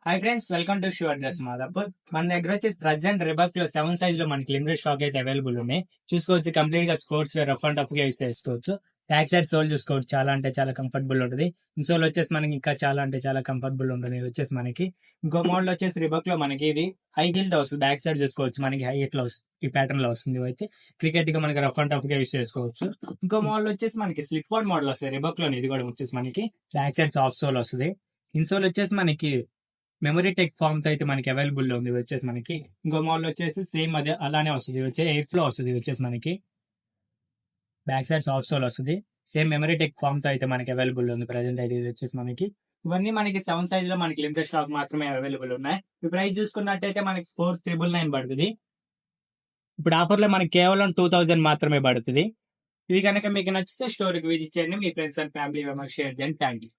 Hi friends, welcome to sure dress Madhapur. మన దగ్గర వచ్చేసి ప్రెసెంట్ రిబక్ లో 7 సైజ్ లో మనకి లిమిటెడ్ స్టాక్ అయితే అవైలబుల్ ఉన్నాయి. చూసుకోవచ్చు, కంప్లీట్ గా sportswear rough and tough గా యూస్ చేసుకోవచ్చు. బ్యాక్ సైడ్ సోల్ చూసుకోవచ్చు, చాలా అంటే చాలా కంఫర్టబుల్ ఉంటుంది. ఇన్సోల్ వచ్చేసి మనకి ఇంకా చాలా అంటే చాలా కంఫర్టబుల్ ఉంటుంది. ఇది వచ్చేసి మనకి ఇంకో మోడల్ వచ్చేసి రిబక్ లో మనకి ఇది హై హీల్ తో వస్తుంది. బ్యాక్ సైడ్ చూసుకోవచ్చు, మనకి హై ఇట్లా ఈ ప్యాటర్న్ లో వస్తుంది. ఇవి అయితే క్రికెట్ గా మనకి రఫ్ అండ్ టఫ్ గా యూస్ చేసుకోవచ్చు. ఇంకో మోడల్ వచ్చేసి మనకి స్లిప్ వర్డ్ మోడల్ వస్తుంది రిబక్ లో. ఇది కూడా వచ్చేసి మనకి బ్యాక్ సైడ్ సాఫ్ట్ సోల్ వస్తుంది. ఇన్సోల్ వచ్చేసి మనకి మెమరీ టెక్ ఫామ్ తో అయితే మనకి అవైలబుల్ ఉంది. ఇది వచ్చేసి మనకి ఇంకో మోడల్ వచ్చేసి సేమ్ అదే అలానే వస్తుంది. ఇది వచ్చి ఎయిర్ ఫ్లో వస్తుంది. ఇది వచ్చేసి మనకి బ్యాక్ సైడ్ సాఫ్ట్ సోల్ వస్తుంది. సేమ్ మెమరీ టెక్ ఫామ్ తో అయితే మనకి అవైలబుల్ ఉంది ప్రెసెంట్ అయితే. ఇది వచ్చేసి మనకి ఇవన్నీ మనకి 7 సైజ్ లో మనకి లిమిటెడ్ స్టాక్ మాత్రమే అవైలబుల్ ఉన్నాయి. ఈ ప్రైస్ చూసుకున్నట్టయితే మనకి 4,999 పడుతుంది. ఇప్పుడు ఆఫర్ లో మనకి కేవలం 2,000 మాత్రమే పడుతుంది. ఇది కనుక మీకు నచ్చితే స్టోర్కి విజిట్ చేయండి, మీ friends and family members share చేయండి. Thank you.